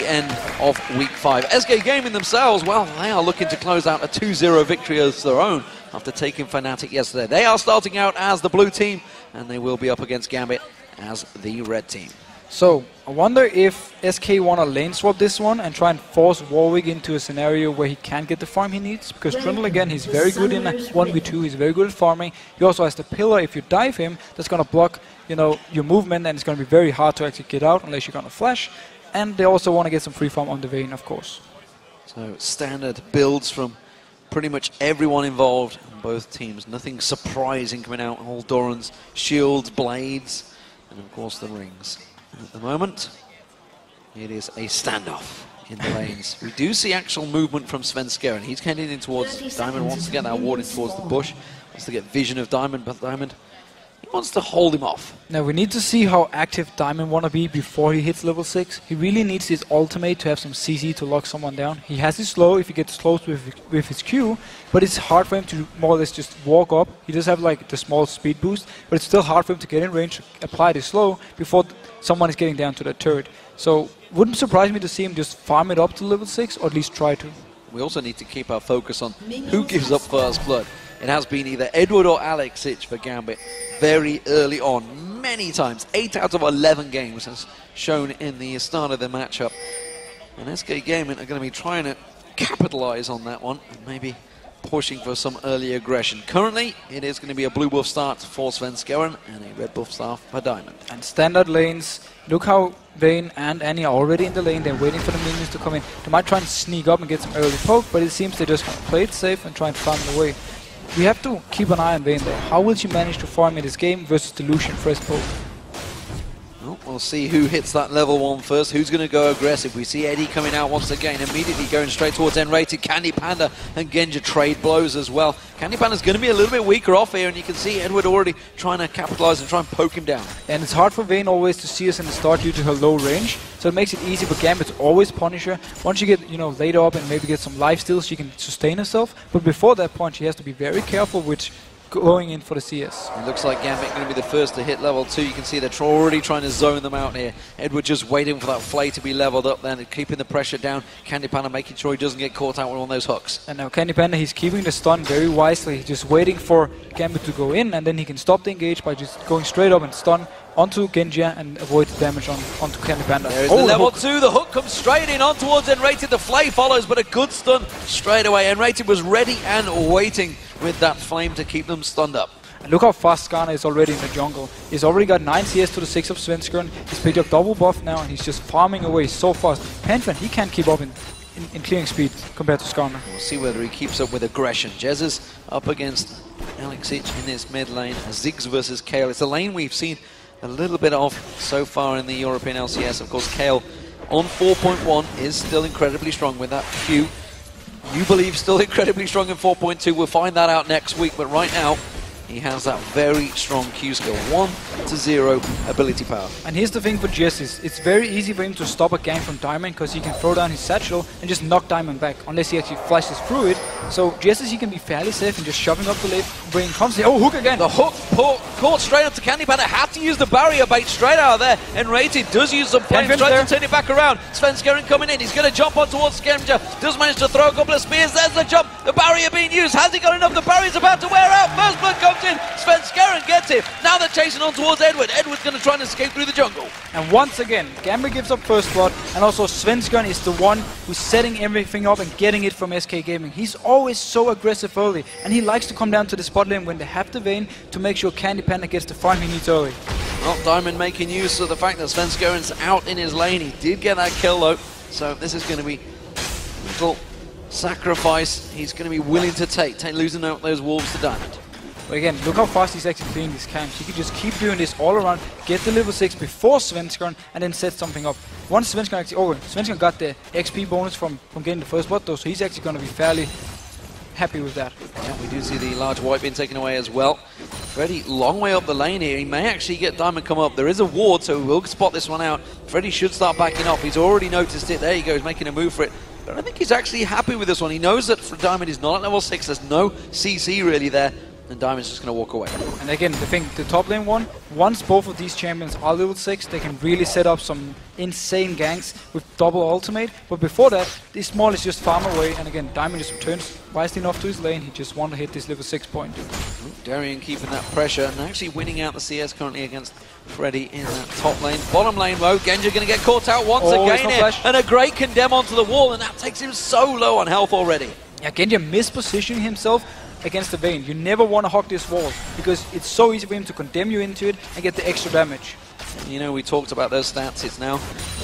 the end of Week 5. SK Gaming themselves, well, they are looking to close out a 2-0 victory as their own after taking Fnatic yesterday. They are starting out as the blue team, and they will be up against Gambit as the red team. So, I wonder if SK want to lane swap this one and try and force Warwick into a scenario where he can't get the farm he needs. Because Trundle, again, he's very good in a 1v2, he's very good at farming. He also has the pillar. If you dive him, that's going to block, you know, your movement, and it's going to be very hard to actually get out unless you're going to flash. And they also want to get some free farm on the Vayne, of course. So, standard builds from pretty much everyone involved on both teams. Nothing surprising coming out. All Doran's shields, blades, and of course the rings. At the moment, it is a standoff in the lanes. We do see actual movement from Svenskeren, and he's heading in towards Diamond, wants to get that ward in towards the bush, wants to get vision of Diamond, but Diamond, he wants to hold him off. Now we need to see how active Diamond want to be before he hits level 6. He really needs his ultimate to have some CC to lock someone down. He has his slow if he gets close with his Q, but it's hard for him to more or less just walk up. He does have like the small speed boost, but it's still hard for him to get in range, apply the slow before someone is getting down to the turret. So wouldn't surprise me to see him just farm it up to level 6, or at least try to. We also need to keep our focus on who gives up first blood. It has been either Edward or Alex Ich for Gambit very early on, many times. 8 out of 11 games as shown in the start of the matchup. And SK Gaming are going to be trying to capitalize on that one and maybe pushing for some early aggression. Currently, it is going to be a blue buff start for Svenskeren and a red buff start for Diamond. And standard lanes, look how Vayne and Annie are already in the lane. They're waiting for the minions to come in. They might try and sneak up and get some early poke, but it seems they just play it safe and try and farm it away. We have to keep an eye on Vayne though. How will she manage to farm in this game versus the Lucian first poke? Well, we'll see who hits that level 1 first. Who's going to go aggressive? We see Eddie coming out once again, immediately going straight towards N-rated. Candy Panda and Genja trade blows as well. Candy Panda's going to be a little bit weaker off here, and you can see Edward already trying to capitalize and try and poke him down. And it's hard for Vayne always to see us in the start due to her low range, so it makes it easy, but Gambit's always punish her. Once you get, you know, laid up and maybe get some lifesteals, she can sustain herself, but before that point she has to be very careful with going in for the CS. It looks like Gambit going to be the first to hit level 2. You can see they're already trying to zone them out here. Edward just waiting for that flay to be leveled up then, keeping the pressure down. Candy Panda making sure he doesn't get caught out with one of those hooks. And now Candy Panda, he's keeping the stun very wisely, just waiting for Gambit to go in, and then he can stop the engage by just going straight up and stun onto Genja and avoid the damage onto Candy Panda. There is the level 2, the hook comes straight in on towards N-rated, the flay follows, but a good stun straight away. N-rated was ready and waiting with that flame to keep them stunned up. And look how fast Skarner is already in the jungle. He's already got 9 CS to the 6 of Svenskeren. He's picked up double buff now, and he's just farming away so fast. Panfan, he can't keep up in clearing speed compared to Skarner. We'll see whether he keeps up with aggression. Jez is up against Alex Ich in his mid lane. Ziggs versus Kale. It's a lane we've seen a little bit of so far in the European LCS. Of course, Kale on 4.1 is still incredibly strong with that Q. You believe still incredibly strong in 4.2. We'll find that out next week, but right now he has that very strong Q skill, 1-0 ability power. And here's the thing for Jesse, it's very easy for him to stop a gank from Diamond because he can throw down his satchel and just knock Diamond back, unless he actually flashes through it. So Jesse, he can be fairly safe and just shoving up the lane, bringing constantly. Oh, hook again! The hook caught straight up to Candy Panda, had to use the barrier bait straight out of there, and Rated does use some flames, tries to turn it back around. Svenskeren coming in, he's going to jump on towards Genja, does manage to throw a couple of spears, there's the jump, the barrier being used, has he got enough? The barrier's about to wear out, first blood comes in, Svenskeren gets it. Now they're chasing on towards Edward. Edward's going to try and escape through the jungle. And once again, Gambit gives up first blood, and also Svenskeren is the one who's setting everything up and getting it from SK Gaming. He's always so aggressive early, and he likes to come down to the spot lane when they have the Vayne to make sure Candy Panda gets the farm he needs early. Well, Diamond making use of the fact that Svenskeren's out in his lane. He did get that kill though, so this is going to be a little sacrifice he's going to be willing to take losing out those wolves to Diamond. But again, look how fast he's actually clearing these camps. He could just keep doing this all around, get the level 6 before Svenskeren, and then set something up. Once Svenskeren actually... Oh, Svenskeren got the XP bonus from getting the first blood though, so he's actually going to be fairly happy with that. Yeah, we do see the large white being taken away as well. Freddy, long way up the lane here. He may actually get Diamond come up. There is a ward, so we'll spot this one out. Freddy should start backing up. He's already noticed it. There he goes, making a move for it. But I think he's actually happy with this one. He knows that for Diamond is not at level 6. There's no CC really there. and Diamond's just going to walk away. And again, the thing, the top lane one, once both of these champions are level 6, they can really set up some insane ganks with double ultimate. But before that, this small is just farm away, and again, Diamond just returns wisely enough to his lane. He just wants to hit this level 6 point. Darien keeping that pressure and actually winning out the CS currently against Freddy in that top lane. Bottom lane though, Genja going to get caught out once again here, and a great condemn onto the wall, and that takes him so low on health already. Yeah, Genja mispositioning himself against the Vayne. You never want to hog this wall, because it's so easy for him to condemn you into it and get the extra damage. You know, we talked about those stats. It's now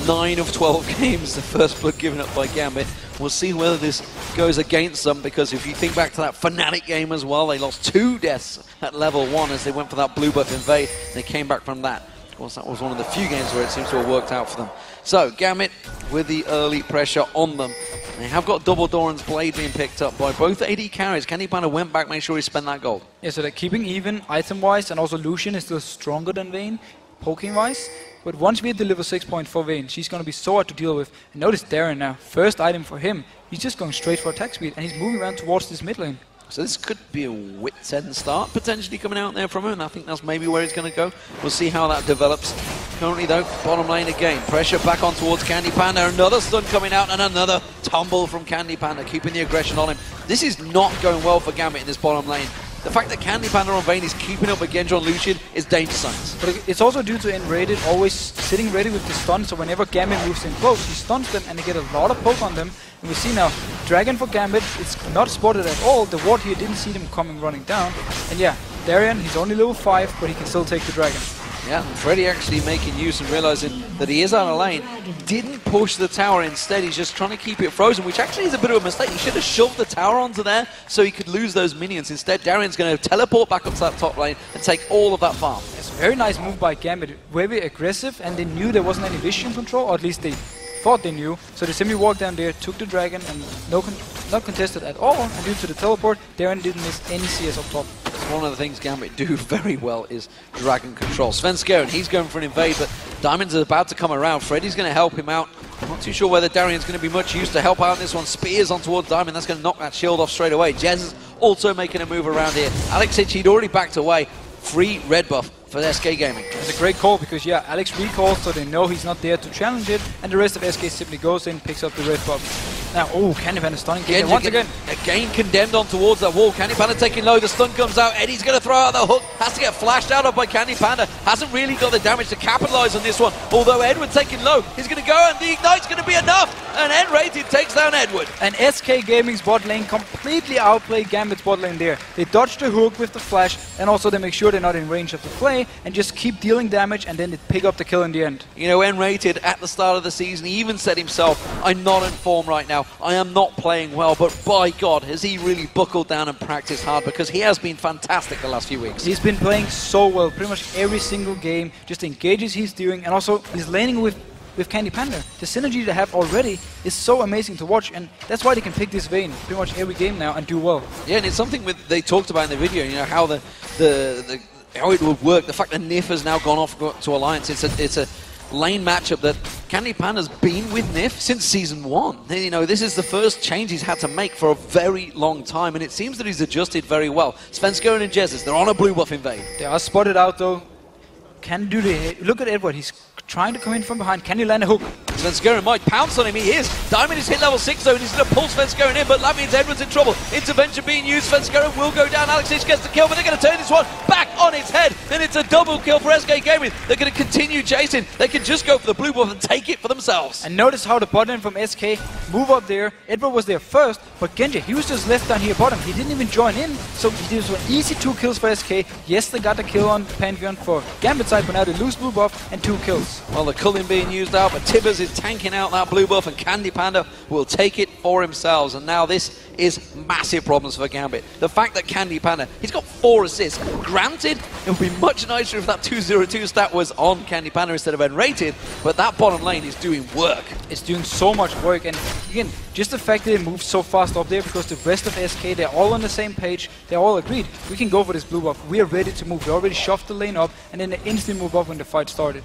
9 of 12 games, the first blood given up by Gambit. We'll see whether this goes against them, because if you think back to that Fnatic game as well, they lost 2 deaths at level 1 as they went for that blue buff invade. They came back from that. Of course, that was one of the few games where it seems to have worked out for them. So, Gambit with the early pressure on them. They have got double Doran's blade being picked up by both AD carries. Candy Panda went back, made sure he spent that gold. Yeah, so they're keeping even item-wise, and also Lucian is still stronger than Vayne, poking-wise. But once we hit the level 6 point for Vayne, she's going to be so hard to deal with. And notice Darren now, first item for him, he's just going straight for attack speed, and he's moving around towards this mid lane. So this could be a wit's end start potentially coming out there from him, and I think that's maybe where he's going to go. We'll see how that develops. Currently though, bottom lane again, pressure back on towards Candy Panda, another stun coming out and another tumble from Candy Panda, keeping the aggression on him. This is not going well for Gambit in this bottom lane. The fact that Candy Panda on Vayne is keeping up with Genja and Lucian is danger signs. But it's also due to Enrated always sitting ready with the stun, so whenever Gambit moves in close, he stuns them and they get a lot of poke on them. And we see now, Dragon for Gambit, it's not spotted at all. The ward here didn't see them coming running down. And yeah, Darien, he's only level 5, but he can still take the Dragon. Yeah, and Freddy actually making use and realizing that he is out of lane. Didn't push the tower, instead he's just trying to keep it frozen, which actually is a bit of a mistake. He should have shoved the tower onto there so he could lose those minions. Instead, Darien's going to teleport back up to that top lane and take all of that farm. It's a very nice move by Gambit, very aggressive, and they knew there wasn't any vision control, or at least they thought they knew. So they simply walked down there, took the Dragon, and not contested at all, and due to the teleport, Darien didn't miss any CS up top. One of the things Gambit do very well is Dragon control. Svenskeren, he's going for an invade, but Diamond's about to come around. Freddy's going to help him out. I'm not too sure whether Darien's going to be much use to help out in this one. Spears on towards Diamond, that's going to knock that shield off straight away. Jez is also making a move around here. Alex Hitch, he'd already backed away. Free red buff for SK Gaming. It's a great call, because yeah, Alex recalls, so they know he's not there to challenge it, and the rest of SK simply goes in, picks up the red buff. Now, oh, Candy Panda stunning Genja once again. Again condemned on towards that wall. Candy Panda taking low, the stun comes out, Eddie's going to throw out the hook, has to get flashed out of by Candy Panda, hasn't really got the damage to capitalise on this one, although Edward taking low, he's going to go and the ignite's going to be enough, and N-Rated takes down Edward. And SK Gaming's bot lane completely outplayed Gambit's bot lane there. They dodge the hook with the flash, and also they make sure they're not in range of the play, and just keep dealing damage, and then they pick up the kill in the end. You know, N-Rated at the start of the season, he even said himself, I'm not in form right now, I am not playing well, but by God, has he really buckled down and practiced hard, because he has been fantastic the last few weeks. He's been playing so well, pretty much every single game, just the engages he's doing, and also he's laning with Candy Panda. The synergy they have already is so amazing to watch, and that's why they can pick this Vayne pretty much every game now and do well. Yeah, and it's something they talked about in the video, you know, how how it would work. The fact that Nif has now gone off to Alliance, it's a lane matchup that Candy Panda's been with Nif since Season 1. You know, this is the first change he's had to make for a very long time, and it seems that he's adjusted very well. Svenskeren and Jesus, they're on a blue buff invade. They are spotted out though. Can do the... Look at Edward, he's trying to come in from behind. Can he land a hook? Svenskeren might pounce on him, he is. Diamond is hit level 6 though, and he's going to pull Svenskeren in, but that means Edward's in trouble. Intervention being used, Svenskeren will go down, Alex Hitch gets the kill, but they're going to turn this one back on its head, and it's a double kill for SK Gaming. They're going to continue chasing, they can just go for the blue buff and take it for themselves. And notice how the bot lane from SK move up there. Edward was there first, but Genja, he was just left down here bottom. He didn't even join in, so this was easy 2 kills for SK. Yes, they got the kill on Pantheon for Gambit side, but now they lose blue buff and 2 kills. Well, the culling being used out, but Tibbers is tanking out that blue buff, and Candy Panda will take it for themselves. And now this is massive problems for Gambit. The fact that Candy Panda, he's got 4 assists. Granted, it would be much nicer if that 202 stat was on Candy Panda instead of N-Rated, but that bottom lane is doing work. It's doing so much work, and again, just the fact that it moves so fast up there, because the rest of SK, they're all on the same page, they're all agreed, we can go for this blue buff, we are ready to move. They already shoved the lane up, and then they instantly move up when the fight started.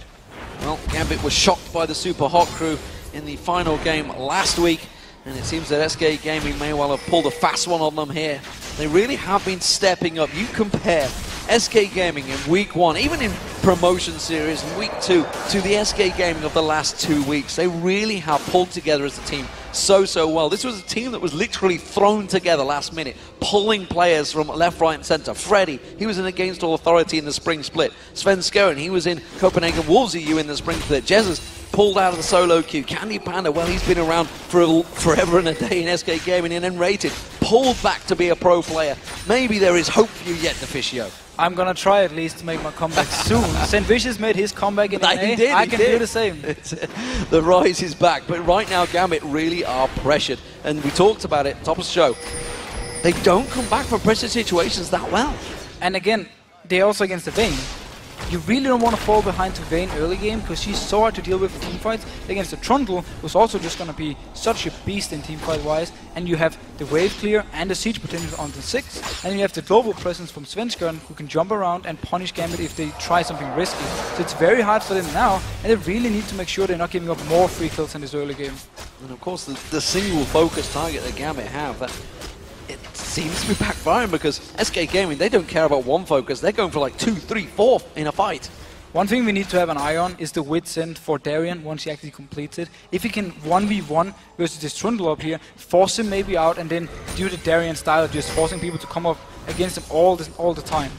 Well, Gambit was shocked by the Super Hot crew in the final game last week, and it seems that SK Gaming may well have pulled a fast one on them here. They really have been stepping up. You compare SK Gaming in week 1, even in promotion series in week 2, to the SK Gaming of the last 2 weeks. They really have pulled together as a team so well. This was a team that was literally thrown together last minute, pulling players from left, right and centre. Freddy, he was in Against All Authority in the spring split. Sven Skøren, he was in Copenhagen Wolves EU in the spring split. Jesus pulled out of the solo queue. Candy Panda, well, he's been around for forever and a day in SK Gaming and then rated, pulled back to be a pro player. Maybe there is hope for you yet, Deficio. I'm gonna try at least to make my comeback soon. St. Vicious made his comeback in NA. I can do the same. The rise is back, but right now Gambit really are pressured. And we talked about it, top of the show. They don't come back from pressure situations that well. And again, they're also against the Vayne. You really don't want to fall behind to Vayne early game because she's so hard to deal with in teamfights. Against the Trundle, who's also just going to be such a beast in teamfight wise. And you have the wave clear and the siege potential on the 6. And you have the global presence from Sven Skøren who can jump around and punish Gambit if they try something risky. So it's very hard for them now, and they really need to make sure they're not giving up more free kills in this early game. And of course the single focus target that Gambit have, that it seems to be backfiring because SK Gaming, they don't care about one focus, they're going for like 2, 3, 4 in a fight. One thing we need to have an eye on is the Wit's End for Darien once he actually completes it. If he can 1v1 versus this Trundle up here, force him maybe out and then do the Darien style of just forcing people to come up against him all the time.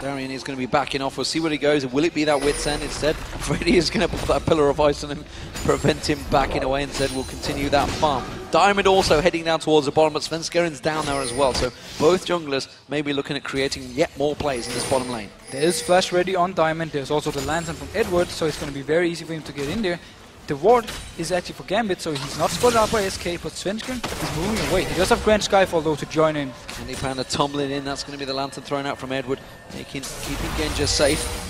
Darien is going to be backing off. We'll see where he goes. Will it be that Wit's End instead? Freddy is going to put that pillar of ice on him, prevent him backing away. Instead, we'll continue that farm. Diamond also heading down towards the bottom, but Sven Skøren's down there as well. So both junglers may be looking at creating yet more plays in this bottom lane. There is flash ready on Diamond. There's also the lantern from Edward, so it's going to be very easy for him to get in there. The ward is actually for Gambit, so he's not spotted out by SK, but Sven Skøren is moving away. He does have Grand Skyfall though to join in. Candy Panda tumbling in, that's going to be the lantern thrown out from Edward, keeping Genja safe.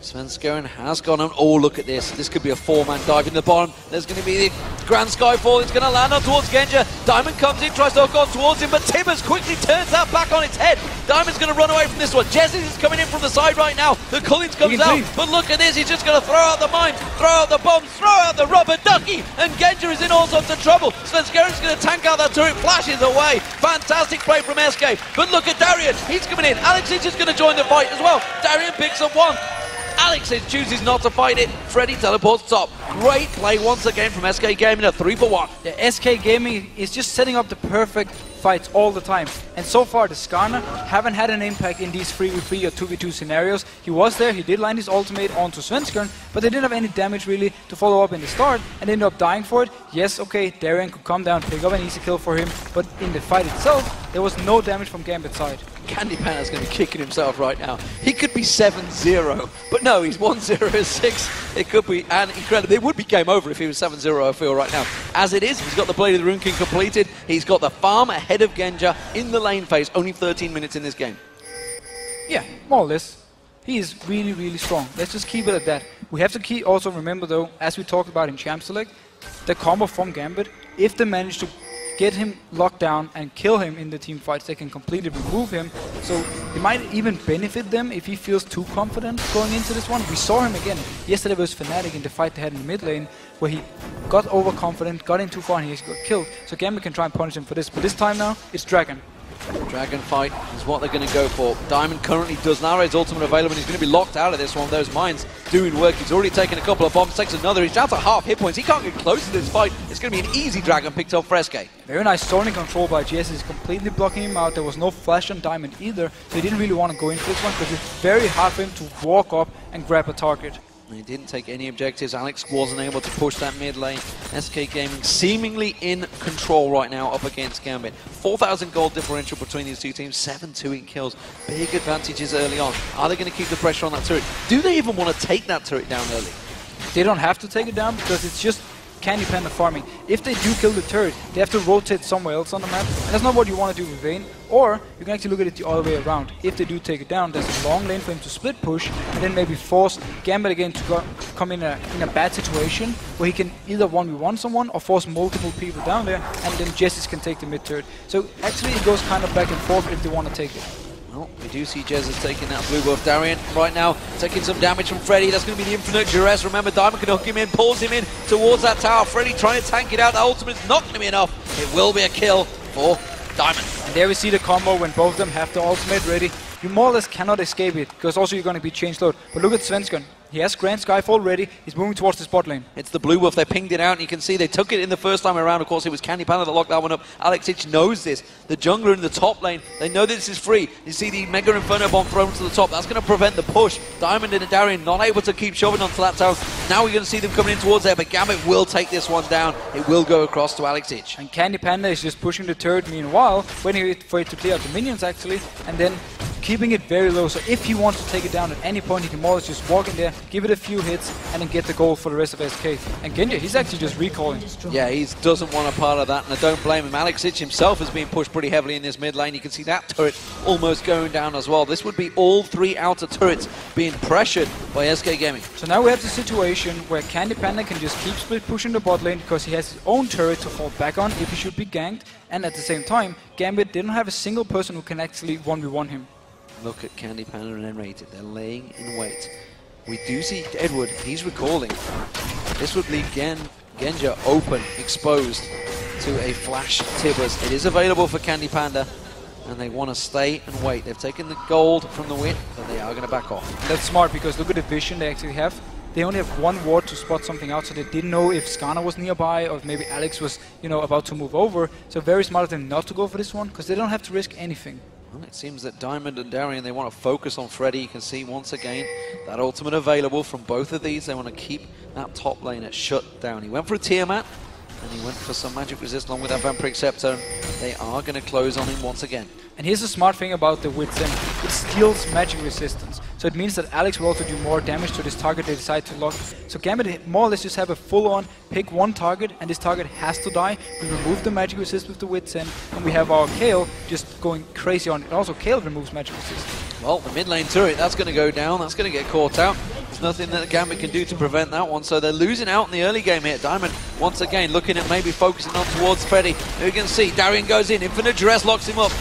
Sven Skøren has gone on. Oh, look at this. This could be a 4-man dive in the bottom. There's going to be the Grand Skyfall. It's going to land on towards Genja. Diamond comes in, tries to hook on towards him, but Tibbers quickly turns that back on its head. Diamond's going to run away from this one. Jesse is coming in from the side right now. The Cullings comes out, but look at this. He's just going to throw out the mines, throw out the bombs, throw out the rubber ducky, and Genja is in all sorts of trouble. Sven Skøren's going to tank out that turret, flashes away. Fantastic play from SK. But look at Darien. He's coming in. Alex is just going to join the fight as well. Darien picks up one. Alex chooses not to fight it. Freddy teleports top. Great play once again from SK Gaming, a 3-for-1. Yeah, SK Gaming is just setting up the perfect fights all the time. And so far, the Skarner haven't had an impact in these 3v3 or 2v2 scenarios. He was there, he did line his ultimate onto Sven Skøren, but they didn't have any damage really to follow up in the start and ended up dying for it. Yes, okay, Darien could come down, pick up an easy kill for him, but in the fight itself, there was no damage from Gambit's side. Candy Panda's going to be kicking himself right now. He could be 7-0, but no, he's 1-0-6. It could be an incredible. It would be game over if he was 7-0, I feel, right now. As it is, he's got the Blade of the Rune King completed. He's got the farm ahead of Genja in the lane phase. Only 13 minutes in this game. Yeah, more or less. He is really, really strong. Let's just keep it at that. We have to also remember, though, as we talked about in Champ Select, the combo from Gambit, if they manage to get him locked down and kill him in the team fights, they can completely remove him. So it might even benefit them if he feels too confident going into this one. We saw him again yesterday versus Fnatic in the fight they had in the mid lane, where he got overconfident, got in too far, and he got killed. So Gambit can try and punish him for this. But this time now, it's Dragon. Dragon fight is what they're going to go for. Diamond currently does now raise ultimate available, and he's going to be locked out of this one. Those mines doing work. He's already taken a couple of bombs, takes another. He's down to half hit points. He can't get close to this fight. It's going to be an easy Dragon picked up for SK. Very nice zoning control by GS. He's completely blocking him out. There was no flash on Diamond either, so he didn't really want to go into this one because it's very hard for him to walk up and grab a target. He didn't take any objectives. Alex wasn't able to push that mid lane. SK Gaming seemingly in control right now up against Gambit. 4,000 gold differential between these two teams, 7-2 in kills. Big advantages early on. Are they going to keep the pressure on that turret? Do they even want to take that turret down early? They don't have to take it down because it's just Candy Panda farming. If they do kill the turret, they have to rotate somewhere else on the map. And that's not what you want to do with Vayne. Or you can actually look at it the other way around. If they do take it down, there's a long lane for him to split push and then maybe force Gambit again to come in a bad situation where he can either 1v1 someone or force multiple people down there, and then Jessis can take the mid turret. So actually it goes kind of back and forth if they want to take it. Well, we do see Jez is taking that blue buff. Darien right now taking some damage from Freddy. That's going to be the infinite duress. Remember, Diamond can hook him in, pulls him in towards that tower. Freddy trying to tank it out. The ultimate's not going to be enough. It will be a kill for Diamond. And there we see the combo when both of them have the ultimate ready. You more or less cannot escape it, because also you're going to be changed load. But look at Svensson. He has Grand Skyfall ready. He's moving towards the spot lane. It's the Blue Wolf. They pinged it out, and you can see they took it in the first time around. Of course, it was Candy Panda that locked that one up. Alex Ich knows this. The jungler in the top lane, they know this is free. You see the Mega Inferno Bomb thrown to the top. That's going to prevent the push. Diamond and Darian not able to keep shoving onto that tower. Now we're going to see them coming in towards there, but Gambit will take this one down. It will go across to Alex Ich. And Candy Panda is just pushing the turret meanwhile, waiting for it to clear out the minions actually, and then keeping it very low. So if he wants to take it down at any point, he can more or less just walk in there, give it a few hits, and then get the goal for the rest of SK. And Genja, he's actually just recalling. Yeah, he doesn't want a part of that, and I don't blame him. Alex Ich himself has been pushed pretty heavily in this mid lane. You can see that turret almost going down as well. This would be all three outer turrets being pressured by SK Gaming. So now we have the situation where Candy Panda can just keep split pushing the bot lane because he has his own turret to fall back on if he should be ganked, and at the same time, Gambit didn't have a single person who can actually 1v1 him. Look at Candy Panda and Enrated. They're laying in wait. We do see Edward. He's recalling. This would leave Genja open, exposed to a flash Tibbers. It is available for Candy Panda, and they want to stay and wait. They've taken the gold from the win, but they are going to back off. That's smart because look at the vision they actually have. They only have one ward to spot something out, so they didn't know if Skana was nearby or if maybe Alex was, about to move over. So very smart of them not to go for this one because they don't have to risk anything. Well, it seems that Diamond and Darian, they want to focus on Freddy. You can see once again that ultimate available from both of these. They want to keep that top lane at shut down. He went for a Tiamat, and he went for some magic resist along with that Vampiric Scepter. They are going to close on him once again. And here's the smart thing about the Wit's End. It steals magic resistance. So it means that Alex will also do more damage to this target they decide to lock. So Gambit more or less just have a full-on pick one target, and this target has to die. We remove the magic resist with the Wit's End, and we have our Kayle just going crazy on it. And also Kayle removes magic resist. Well, the mid lane turret, that's going to go down. That's going to get caught out. There's nothing that Gambit can do to prevent that one. So they're losing out in the early game here. Diamond, once again, looking at maybe focusing on towards Freddy. You can see Darian goes in. Infinite Duress locks him up.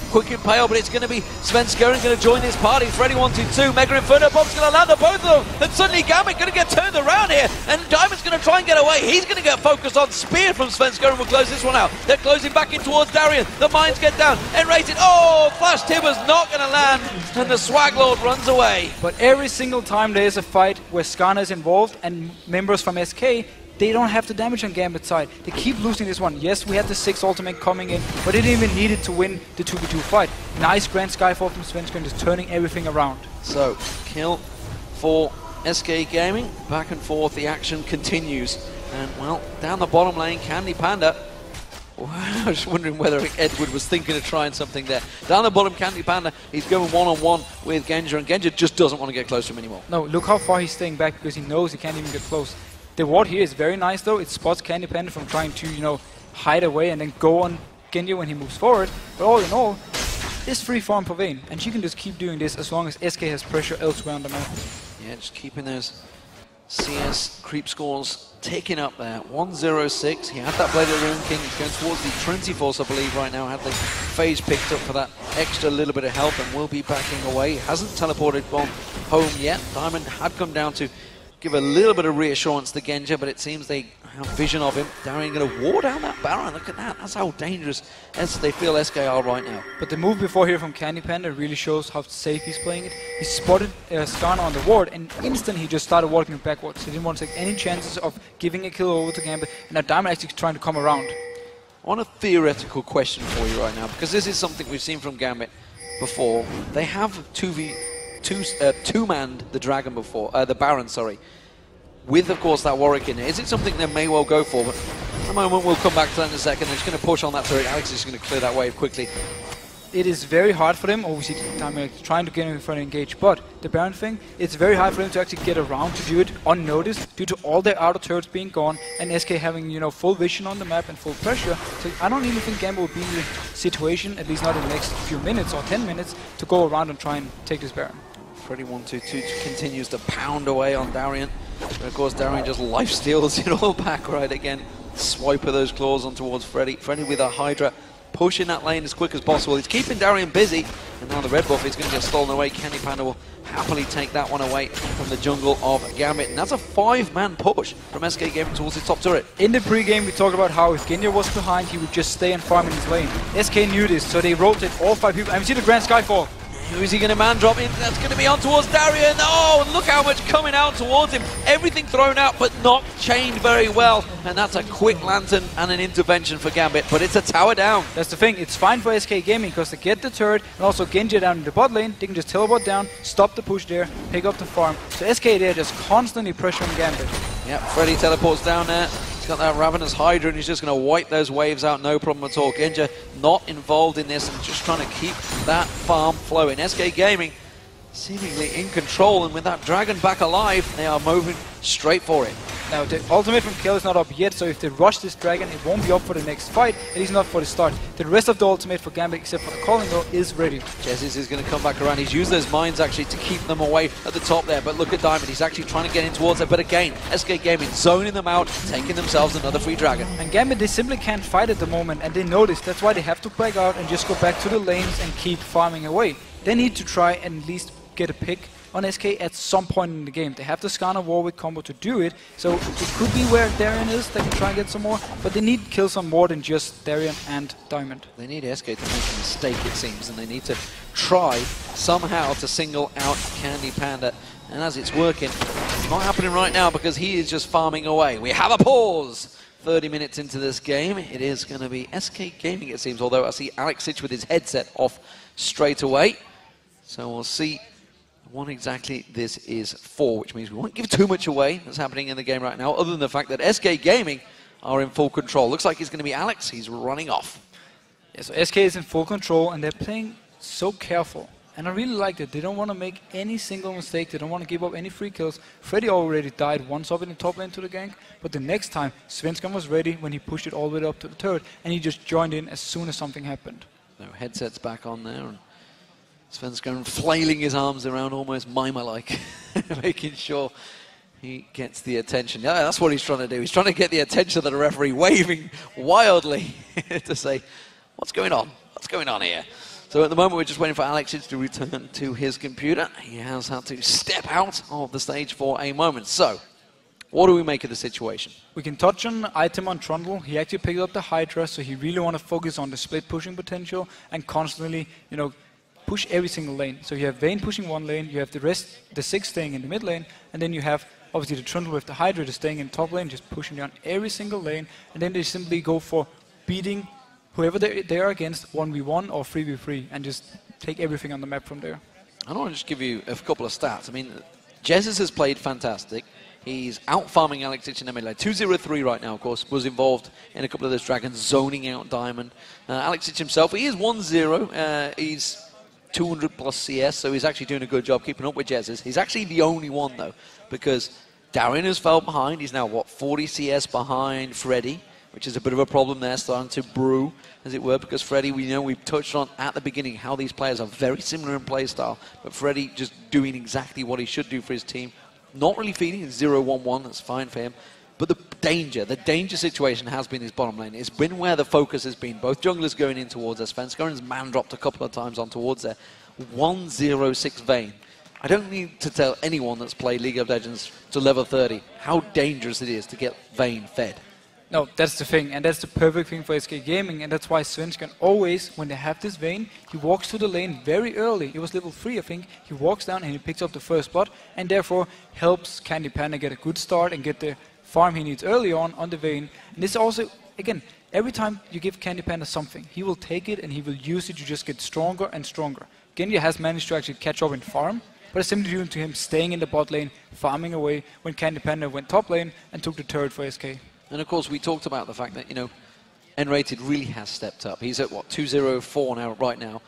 Quick Impale, but it's going to be Svenskeren going to join this party. Freddy 1-2-2. Mega Inferno Bomb's going to land on both of them. And suddenly Gambit going to get turned around here. And Diamond's going to try and get away. He's going to get focused on. Spear from Svenskeren will close this one out. They're closing back in towards Darian. The mines get down. Enrated. Oh, Flash Tibbers not going to land. And the Swag Lord runs away. But every single time there is a fight where Skana is involved and members from SK, they don't have the damage on Gambit's side. They keep losing this one. Yes, we had the 6 ultimate coming in, but they didn't even need it to win the 2v2 fight. Nice Grand Skyfall from Svenskeren, just turning everything around. So, kill for SK Gaming. Back and forth, the action continues. And, well, down the bottom lane, Candy Panda. I was wondering whether Edward was thinking of trying something there. Down the bottom, Candy Panda, he's going one-on-one with Genja, and Genja just doesn't want to get close to him anymore. No, look how far he's staying back because he knows he can't even get close. The ward here is very nice though. It spots Candy Panda from trying to, hide away and then go on Genja when he moves forward. But all in all, it's free farm for Vayne, and she can just keep doing this as long as SK has pressure elsewhere on the map. Yeah, just keeping those CS creep scores ticking up there. 1-0-6. He had that Blade of the Ruin King. He's going towards the Trinity Force, I believe, right now. Had the phase picked up for that extra little bit of help and will be backing away. He hasn't teleported Bomb home yet. Diamond had come down to give a little bit of reassurance to Genja, but it seems they have vision of him. Darian going to ward down that Baron. Look at that. That's how dangerous as they feel SK are right now. But the move before here from Candy Panda really shows how safe he's playing it. He spotted Skana on the ward, and instantly he just started walking backwards. He didn't want to take any chances of giving a kill over to Gambit, and now Diamond actually trying to come around. I want a theoretical question for you right now, because this is something we've seen from Gambit before. They have two-manned the Dragon before, the Baron, sorry, with, of course, that Warwick in there. Is it something they may well go for? But at the moment, we'll come back to that in a second. They're just going to push on that turret. Alex is going to clear that wave quickly. It is very hard for them, obviously, trying to get in front and engage, but the Baron thing, it's very hard for them to actually get around to do it unnoticed due to all their outer turrets being gone and SK having, full vision on the map and full pressure. So I don't even think Gambit will be in the situation, at least not in the next few minutes or 10 minutes, to go around and try and take this Baron. Freddy 1-2-2 continues to pound away on Darian. And of course, Darian just life steals it all back right again. Swipe of those claws on towards Freddy. Freddy with a Hydra pushing that lane as quick as possible. He's keeping Darian busy, and now the red buff is going to get stolen away. Candy Panda will happily take that one away from the jungle of Gambit. And that's a 5-man push from SK Gaming towards his top turret. In the pre-game, we talked about how if Genja was behind, he would just stay and farm in his lane. SK knew this, so they rotate all 5 people. And we see the Grand Skyfall. Who is he going to man drop in? That's going to be on towards Darian. Oh, and look how much coming out towards him. Everything thrown out, but not chained very well. And that's a quick lantern and an intervention for Gambit, but it's a tower down. That's the thing. It's fine for SK Gaming because they get the turret and also Genja down in the bot lane. They can just teleport down, stop the push there, pick up the farm. So SK there just constantly pressuring Gambit. Yep, Freddy teleports down there. He's got that Ravenous Hydra and he's just going to wipe those waves out, no problem at all. Genja not involved in this and just trying to keep that farm flowing. SK Gaming seemingly in control, and with that dragon back alive, they are moving straight for it. Now, the ultimate from Kill is not up yet, so if they rush this dragon, it won't be up for the next fight, at least not for the start. The rest of the ultimate for Gambit, except for the calling though, is ready. Jesus is going to come back around. He's used those mines actually to keep them away at the top there, but look at Diamond. He's actually trying to get in towards it, but again, SK Gaming zoning them out, taking themselves another free dragon. And Gambit, they simply can't fight at the moment, and they know this. That's why they have to back out and just go back to the lanes and keep farming away. They need to try and at least get a pick on SK at some point in the game. They have the Skarner Warwick combo to do it, so it could be where Darian is. They can try and get some more, but they need to kill some more than just Darian and Diamond. They need SK to make a mistake, it seems, and they need to try somehow to single out Candy Panda. And as it's working, it's not happening right now because he is just farming away. We have a pause. 30 minutes into this game, it is going to be SK Gaming, it seems, although I see Alex Sitch with his headset off straight away. So we'll see what exactly this is for, which means we won't give too much away that's happening in the game right now, other than the fact that SK Gaming are in full control. Looks like it's going to be Alex. He's running off. Yeah, so SK is in full control, and they're playing so careful. And I really like that. They don't want to make any single mistake. They don't want to give up any free kills. Freddy already died once up in the top lane to the gank, but the next time, Svenskan was ready when he pushed it all the way up to the turret, and he just joined in as soon as something happened. No, headset's back on there, and Svenskan flailing his arms around almost Mima-like, making sure he gets the attention. Yeah, that's what he's trying to do. He's trying to get the attention of the referee, waving wildly to say, what's going on? What's going on here? So at the moment, we're just waiting for Alex to return to his computer. He has had to step out of the stage for a moment. So, what do we make of the situation? We can touch on item on Trundle. He actually picked up the Hydra, so he really want to focus on the split pushing potential and constantly, you know, push every single lane. So you have Vayne pushing one lane, you have the rest, the 6 staying in the mid lane, and then you have obviously the Trundle with the Hydra staying in top lane, just pushing down every single lane, and then they simply go for beating whoever they are against 1v1 or 3v3 and just take everything on the map from there. I want to just give you a couple of stats. I mean, Jesus has played fantastic. He's out-farming Alex Sitch in the mid lane. 2-0-3 right now, of course, was involved in a couple of those dragons, zoning out Diamond. Alex Sitch himself, he is 1-0. He's 200 plus CS, so he's actually doing a good job keeping up with Jesus. He's actually the only one, though, because Darian has fell behind. He's now, what, 40 CS behind Freddy, which is a bit of a problem there, starting to brew, as it were, because Freddy, we know we've touched on at the beginning how these players are very similar in play style, but Freddy just doing exactly what he should do for his team. Not really feeding, it's 0-1-1, that's fine for him. But the danger situation has been his bottom lane. It's been where the focus has been. Both junglers going in towards us. Svenskan's man dropped a couple of times on towards there. 1-0-6 Vayne. I don't need to tell anyone that's played League of Legends to level 30 how dangerous it is to get Vayne fed. No, that's the thing, and that's the perfect thing for SK Gaming, and that's why Svenskan always, when they have this Vayne, he walks to the lane very early. It was level 3, I think. He walks down and he picks up the first blood, and therefore helps Candy Panda get a good start and get the farm he needs early on the Vayne. And this also, again, every time you give Candy Panda something, he will take it and he will use it to just get stronger and stronger. Genja has managed to actually catch up in farm, but it's simply due to him staying in the bot lane, farming away when Candy Panda went top lane and took the turret for SK. And of course, we talked about the fact that, you know, N-Rated really has stepped up. He's at, what, 2-0-4 now, right now.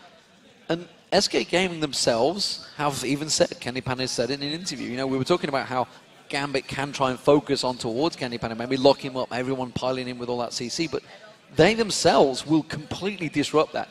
And SK Gaming themselves have even said, Candy Panda said in an interview, you know, we were talking about how Gambit can try and focus on towards Candy Panda, maybe lock him up, everyone piling in with all that CC, but they themselves will completely disrupt that.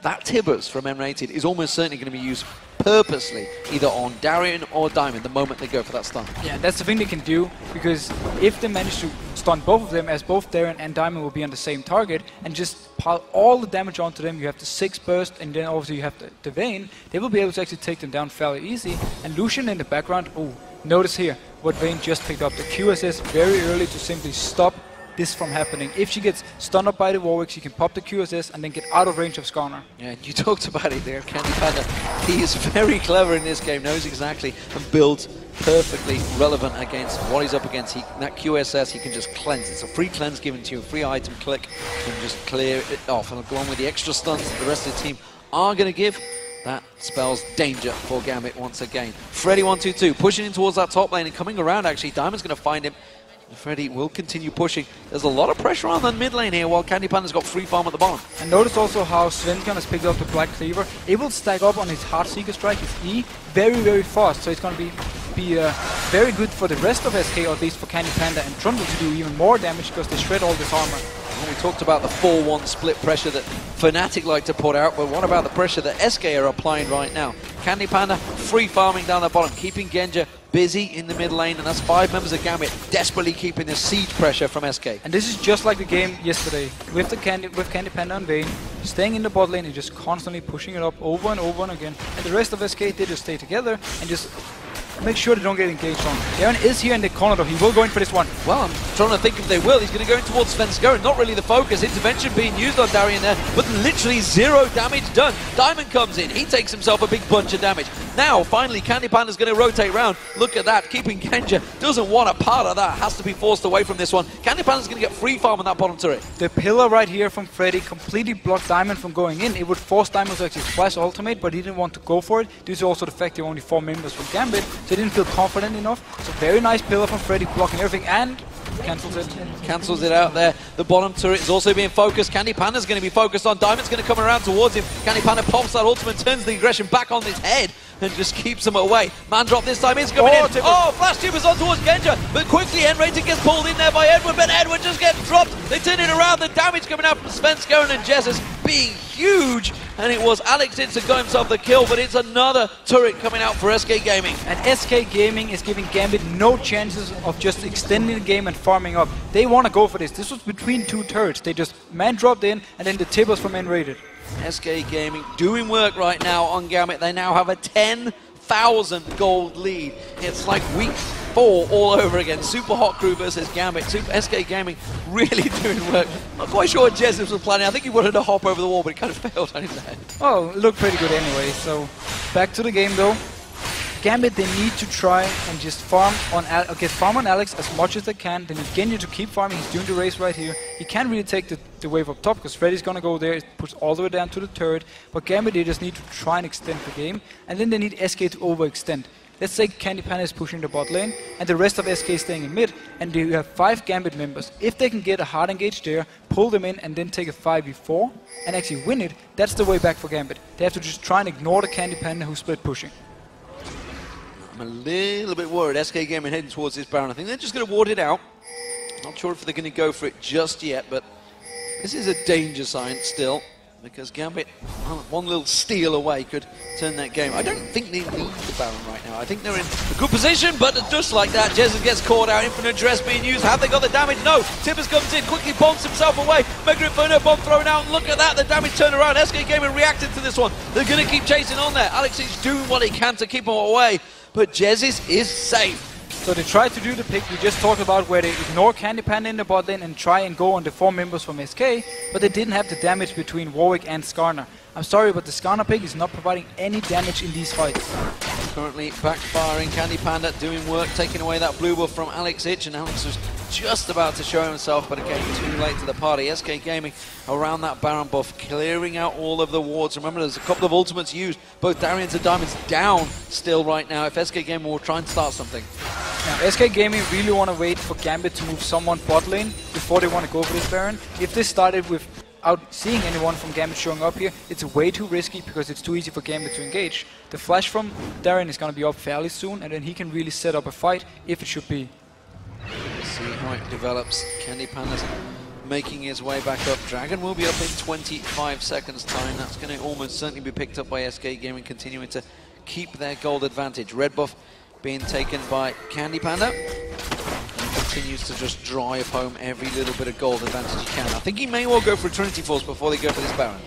that Tibbers from M-Rated is almost certainly going to be used purposely, either on Darien or Diamond, the moment they go for that stun. Yeah, that's the thing they can do, because if they manage to stun both of them, as both Darien and Diamond will be on the same target, and just pile all the damage onto them, you have the 6 burst, and then obviously you have the Vayne, they will be able to actually take them down fairly easy. And Lucian in the background, oh, notice here what Vayne just picked up, the QSS very early to simply stop this from happening. If she gets stunned up by the Warwick, she can pop the QSS and then get out of range of Skarner. Yeah, you talked about it there, Candy Panda. He is very clever in this game, knows exactly, and builds perfectly relevant against what he's up against. That QSS, he can just cleanse. It's a free cleanse given to you, a free item click, and just clear it off. And along with the extra stuns that the rest of the team are going to give, that spells danger for Gambit once again. Freddy122 pushing in towards that top lane and coming around actually. Diamond's going to find him. Freddy will continue pushing. There's a lot of pressure on the mid lane here while Candy Panda's got free farm at the bottom. And notice also how Svensson has picked up the Black Cleaver. It will stack up on his Heartseeker strike, his E, very, very fast. So it's going to be very good for the rest of SK, or at least for Candy Panda and Trundle to do even more damage because they shred all this armor. Well, we talked about the 4-1 split pressure that Fnatic like to put out, but what about the pressure that SK are applying right now? Candy Panda free farming down the bottom, keeping Genja busy in the mid lane, and that's 5 members of Gambit desperately keeping the siege pressure from SK. And this is just like the game yesterday, with Candy Panda and Vayne, staying in the bot lane and just constantly pushing it up over and over and again. And the rest of SK, they just stay together and just make sure they don't get engaged on. Darren is here in the corner though, he will go in for this one. Well, I'm trying to think if they will. He's going to go in towards Svensson, not really the focus. Intervention being used on Darien there, but literally 0 damage done. Diamond comes in, he takes himself a big bunch of damage. Now, finally, Candy Panda's going to rotate round. Look at that, keeping Genja, doesn't want a part of that, has to be forced away from this one. Candy Panda's going to get free farm on that bottom turret. The pillar right here from Freddy completely blocked Diamond from going in. It would force Diamond to actually flash ultimate, but he didn't want to go for it, due to also the fact there were only 4 members from Gambit, so he didn't feel confident enough. So very nice pillar from Freddy, blocking everything, and cancels it. Cancels it out there. The bottom turret is also being focused. Candy Panda's going to be focused on. Diamond's going to come around towards him. Candy Panda pops that ultimate, turns the aggression back on his head, and just keeps them away. Man drop this time is coming in. Oh, flash Tibbers on towards Genja, but quickly N-Rated gets pulled in there by Edward, but Edward just gets dropped. They turn it around. The damage coming out from Svensson and Jesus being huge, and it was Alex Itz who got himself the kill, but it's another turret coming out for SK Gaming. And SK Gaming is giving Gambit no chances of just extending the game and farming up. They want to go for this. This was between 2 turrets. They just man dropped in, and then the Tibbers from N-Rated. SK Gaming doing work right now on Gambit. They now have a 10,000 gold lead. It's like week 4 all over again. Super Hot Crew versus Gambit. SK Gaming really doing work. Not quite sure what Jesus was planning. I think he wanted to hop over the wall, but it kind of failed on his head. Oh, it looked pretty good anyway. So back to the game though. Gambit, they need to try and just farm on Alex as much as they can. They need Genji to keep farming. He's doing the race right here. He can't really take the wave up top because Freddy's gonna go there. It puts all the way down to the turret. But Gambit, they just need to try and extend the game. And then they need SK to overextend. Let's say Candy Panda is pushing the bot lane and the rest of SK is staying in mid, and you have 5 Gambit members. If they can get a hard engage there, pull them in and then take a 5v4 and actually win it, that's the way back for Gambit. They have to just try and ignore the Candy Panda who split pushing. I'm a little bit worried. SK Gaming heading towards this Baron. I think they're just going to ward it out. Not sure if they're going to go for it just yet, but this is a danger sign still, because Gambit, one little steal away, could turn that game. I don't think they need the Baron right now. I think they're in a good position, but just like that, Jesus gets caught out. Infinite Dress being used. Have they got the damage? No. Tibbers comes in, quickly bombs himself away. Mega Inferno bomb thrown out, and look at that, the damage turned around. SK Gaming reacted to this one. They're going to keep chasing on there. Alex is doing what he can to keep him away, but Jesus is safe. So they tried to do the pick we just talked about, where they ignore Candy Panda in the bot lane and try and go on the 4 members from SK, but they didn't have the damage between Warwick and Skarner. I'm sorry, but the Skarner pick is not providing any damage in these fights. Currently backfiring. Candy Panda doing work, taking away that blue buff from Alex Itch, and Alex was just about to show himself, but again, too late to the party. SK Gaming around that Baron buff, clearing out all of the wards. Remember, there's a couple of ultimates used. Both Darians and Diamonds down still right now. If SK Gaming will try and start something. Now, SK Gaming really want to wait for Gambit to move someone bot lane before they want to go for this Baron. If this started without seeing anyone from Gambit showing up here, it's way too risky because it's too easy for Gambit to engage. The flash from Darren is going to be up fairly soon, and then he can really set up a fight if it should be. Let's see how it develops. Candy Panda's making his way back up. Dragon will be up in 25 seconds time. That's going to almost certainly be picked up by SK Gaming, continuing to keep their gold advantage. Red buff being taken by Candy Panda. He continues to just drive home every little bit of gold advantage he can. I think he may well go for a Trinity Force before they go for this Baron.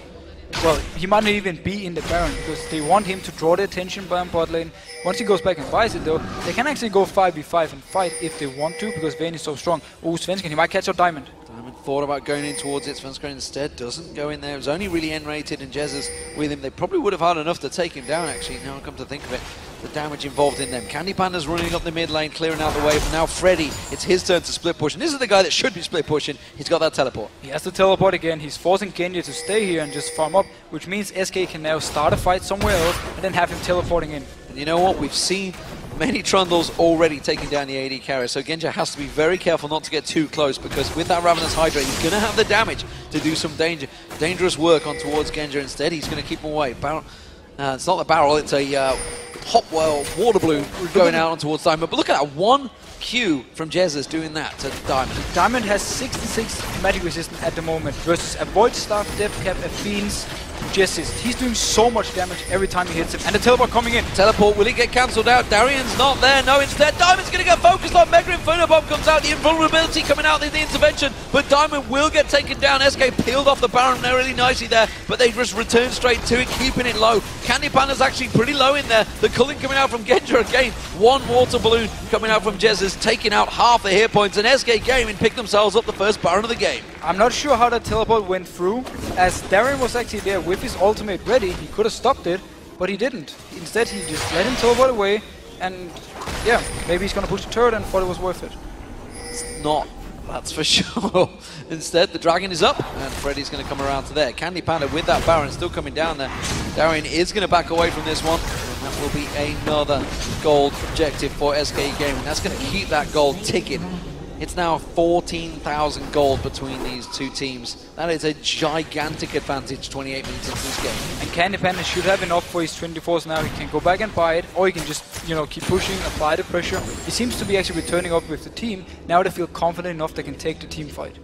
Well, he might not even be in the Baron because they want him to draw the attention by bot lane. Once he goes back and buys it though, they can actually go 5v5 and fight if they want to because Vayne is so strong. Oh, Svensken, he might catch out Diamond. Diamond thought about going in towards it. Svensken instead doesn't go in there. It was only really N-rated and Jezza's with him. They probably would have had enough to take him down actually, now I come to think of it. The damage involved in them. Candy Panda's running up the mid lane, clearing out the way, but now Freddy, it's his turn to split push. And this is the guy that should be split pushing. He's got that teleport. He has to teleport again. He's forcing Genji to stay here and just farm up, which means SK can now start a fight somewhere else and then have him teleporting in. And you know what? We've seen many Trundles already taking down the AD carrier, so Genji has to be very careful not to get too close because with that Ravenous Hydra, he's going to have the damage to do some dangerous work on towards Genji. Instead, he's going to keep him away. It's not the barrel, it's a Hopwell water balloon going out on towards Diamond. But look at that, one Q from Jezza's doing that to Diamond. Diamond has 66 magic resistance at the moment versus Avoid Staff, Depth Cap, Fiends, Jessis. He's doing so much damage every time he hits him. And the teleport coming in. Teleport, will it get cancelled out? Darian's not there. No, instead, Diamond's going to get focused on Mega Inferno Bomb comes out. The invulnerability coming out in the intervention. But Diamond will get taken down. SK peeled off the Baron there really nicely there. But they just return straight to it, keeping it low. Candy Panda's actually pretty low in there. The culling coming out from Genja again. One water balloon coming out from Jezza's, taking out half the hit points. And SK Gaming picked themselves up the first Baron of the game. I'm not sure how that teleport went through, as Darren was actually there with his ultimate ready. He could have stopped it, but he didn't. Instead, he just let him teleport away, and yeah, maybe he's gonna push the turret and thought it was worth it. It's not, that's for sure. Instead, the Dragon is up, and Freddy's gonna come around to there. Candy Panda with that Baron still coming down there. Darren is gonna back away from this one, and that will be another gold objective for SK Gaming. That's gonna keep that gold ticking. It's now 14,000 gold between these two teams. That is a gigantic advantage 28 minutes into this game. And Candy Panda should have enough for his 24s now. He can go back and buy it, or he can just, keep pushing, apply the pressure. He seems to be actually returning up with the team. Now they feel confident enough they can take the team fight.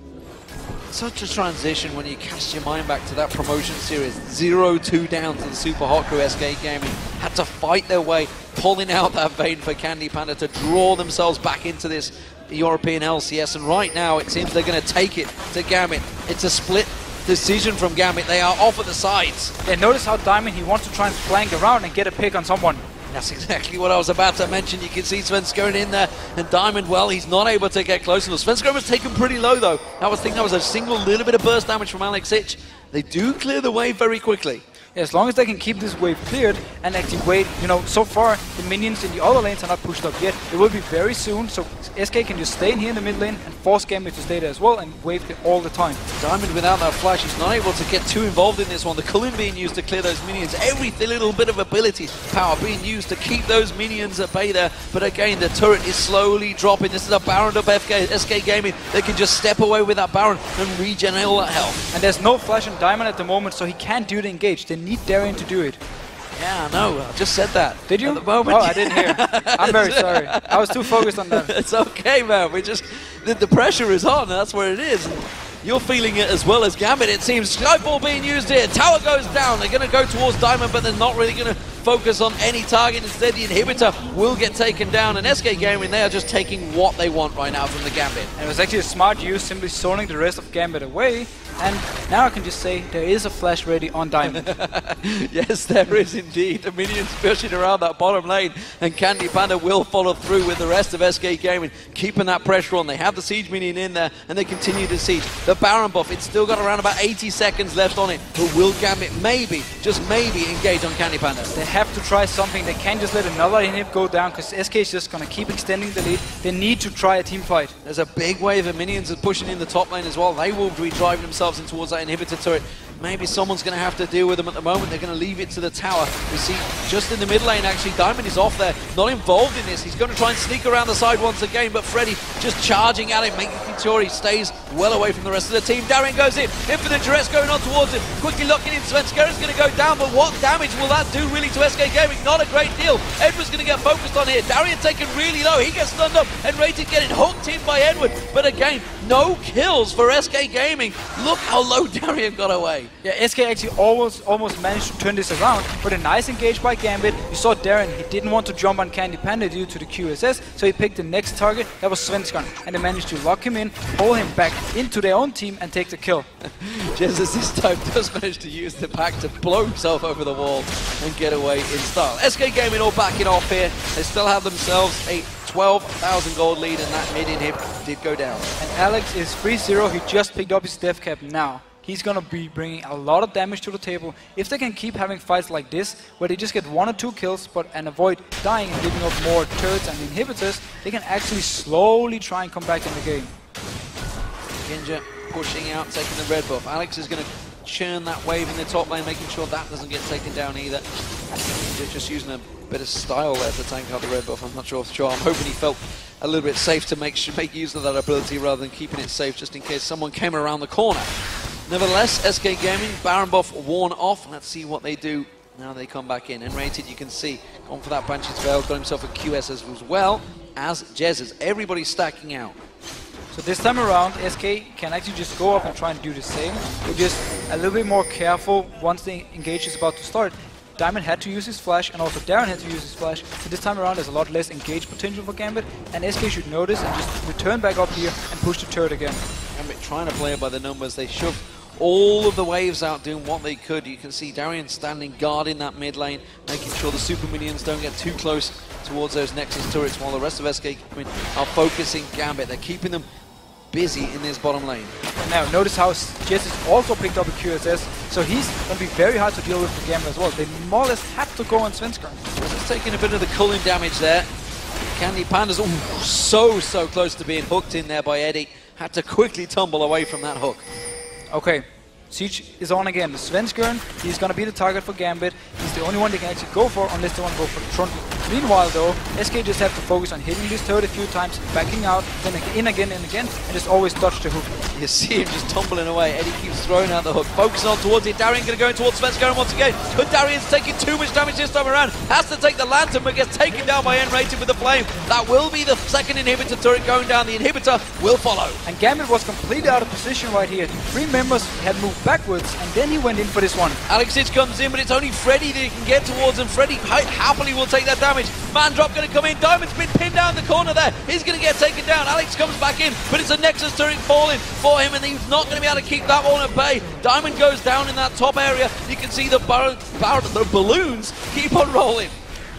Such a transition when you cast your mind back to that promotion series. 0-2 down to the Super Hot Crew. SK Gaming had to fight their way, pulling out that Vayne for Candy Panda to draw themselves back into this European LCS, and right now it seems they're going to take it to Gambit. It's a split decision from Gambit. They are off at the sides. Yeah, notice how Diamond, he wants to try and flank around and get a pick on someone. That's exactly what I was about to mention. You can see Svensson in there, and Diamond, well, he's not able to get close enough. Svensson was taken pretty low, though. I think that was a single little bit of burst damage from Alex Ich. They do clear the wave very quickly. Yeah, as long as they can keep this wave cleared and actually wait, so far the minions in the other lanes are not pushed up yet. It will be very soon, so SK can just stay in here in the mid lane and force Gambit to stay there as well and wave it all the time. Diamond without that flash, he's not able to get too involved in this one. The culling being used to clear those minions. Every little bit of ability power being used to keep those minions at bay there. But again, the turret is slowly dropping. This is a Baron up SK Gaming. They can just step away with that Baron and regenerate all that health. And there's no flash on Diamond at the moment, so he can't do the engage. They need Darien to do it. Yeah, I know. I just said that. Did you? At the moment. Oh, I didn't hear. I'm very sorry. I was too focused on that. It's okay, man. The pressure is on. That's where it is. You're feeling it as well as Gambit, it seems. Skyfall being used here. Tower goes down. They're going to go towards Diamond, but they're not really going to focus on any target. Instead, the inhibitor will get taken down. And SK Gaming, they are just taking what they want right now from the Gambit. And it was actually a smart use, simply zoning the rest of Gambit away. And now I can just say there is a flash ready on Diamond. Yes, there is indeed. The minions pushing around that bottom lane, and Candy Panda will follow through with the rest of SK Gaming, keeping that pressure on. They have the siege minion in there, and they continue to siege. The Baron buff, it's still got around about 80 seconds left on it, but will Gambit maybe, just maybe, engage on Candy Panda? They have to try something. They can't just let another inhib go down, because SK is just going to keep extending the lead. They need to try a team fight. There's a big wave of minions pushing in the top lane as well. They will be driving themselves in towards that inhibitor turret. Maybe someone's going to have to deal with them at the moment. They're going to leave it to the tower. We see just in the mid lane, actually, Diamond is off there, not involved in this. He's going to try and sneak around the side once again, but Freddy just charging at him, making sure he stays well away from the rest of the team. Darren goes in, Infinite Duress going on towards him, quickly locking in. Svenskera's going to go down, but what damage will that do really to SK Gaming? Not a great deal. Edward's going to get focused on here. Darren taken really low. He gets stunned up, and Rated getting hooked in by Edward. But again, No kills for SK Gaming. Look how low Darian got away. Yeah, SK actually almost managed to turn this around, but a nice engage by Gambit. You saw Darian, he didn't want to jump on Candy Panda due to the QSS, so he picked the next target, that was Svensson, and they managed to lock him in, pull him back into their own team and take the kill. Jesus this time does manage to use the pack to blow himself over the wall and get away in style. SK Gaming all backing off here. They still have themselves a 12,000 gold lead, and that mid-inhib did go down. And Alex is 3-0, he just picked up his death cap now. He's gonna be bringing a lot of damage to the table. If they can keep having fights like this, where they just get 1 or 2 kills and avoid dying and giving up more turrets and inhibitors, they can actually slowly try and come back in the game. Ginja pushing out, taking the red buff. Alex is going to churn that wave in the top lane, making sure that doesn't get taken down either. Just using a bit of style there to tank out the red buff. I'm not sure. I'm hoping he felt a little bit safe to make use of that ability rather than keeping it safe just in case someone came around the corner. Nevertheless, SK Gaming, Baron buff worn off. Let's see what they do now they come back in. Enrated, you can see, gone for that Banshee's Veil, got himself a QS as well as Jez's. Everybody's stacking out. So this time around, SK can actually just go up and try and do the same. They're just a little bit more careful once the engage is about to start. Diamond had to use his flash, and also Darren had to use his flash. So this time around, there's a lot less engage potential for Gambit, and SK should notice and just return back up here and push the turret again. Gambit trying to play it by the numbers. They shoved all of the waves out, doing what they could. You can see Darian standing guard in that mid lane, making sure the super minions don't get too close towards those Nexus turrets, while the rest of SK are focusing Gambit. They're keeping them busy in this bottom lane. Now notice how Jez has also picked up a QSS, so he's going to be very hard to deal with for Gambit as well. They more or less have to go on Svensson. Just taking a bit of the culling damage there. Candy Panda's so close to being hooked in there by Eddie. Had to quickly tumble away from that hook. Okay, Siege is on again. Svensson, he's going to be the target for Gambit. He's the only one they can actually go for unless they want to go for the front. Meanwhile though, SK just have to focus on hitting this turret a few times, backing out, then in again and again, and just always dodge the hook. You see him just tumbling away. Eddie keeps throwing out the hook, focusing on towards it. Darian going to go in towards Svensson once again, but Darian's taking too much damage this time around. Has to take the lantern, but gets taken down by Enrated with the flame. That will be the second inhibitor turret going down. The inhibitor will follow. And Gambit was completely out of position right here. 3 members had moved backwards, and then he went in for this one. Alex comes in, but it's only Freddy that he can get towards, and Freddy happily will take that damage. Man drop going to come in. Diamond's been pinned down the corner there. He's going to get taken down. Alex comes back in, but it's a Nexus turret falling for him, and he's not going to be able to keep that one at bay. Diamond goes down in that top area. You can see the balloons keep on rolling.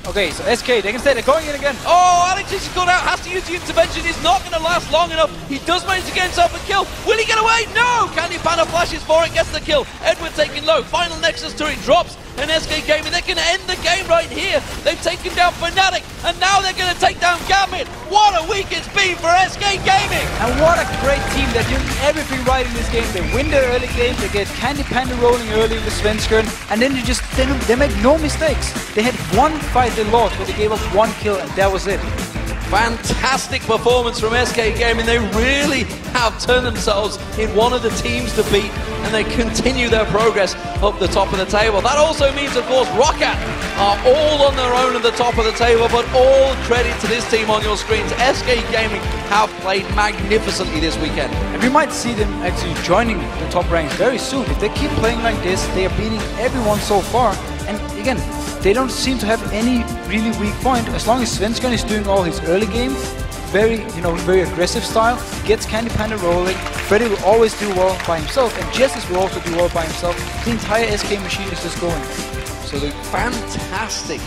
Okay, so SK, they can stay, they're going in again. Oh, Alex has gone out, has to use the intervention. It's not going to last long enough. He does manage to get himself a kill. Will he get away? No! Candy Panda flashes for it, gets the kill. Edward taking low. Final Nexus turret drops, and SK Gaming, they can end the game right here. They've taken down Fnatic, and now they're going to take down Gambit. What a week it's been for SK Gaming! And what a great team. They're doing everything right in this game. They win their early game, they get Candy Panda rolling early with Svensson, and then they make no mistakes. They had one fight they lost where they gave up 1 kill, and that was it. Fantastic performance from SK Gaming. They really have turned themselves in one of the teams to beat, and they continue their progress up the top of the table. That also means, of course, Rocket are all on their own at the top of the table, but all credit to this team on your screens. SK Gaming have played magnificently this weekend. And we might see them actually joining the top ranks very soon. If they keep playing like this, they are beating everyone so far. And again, they don't seem to have any really weak point. As long as Svensson is doing all his early game, very aggressive style, gets Candy Panda rolling, Freddy will always do well by himself, and Jez will also do well by himself. The entire SK machine is just going. So fantastic.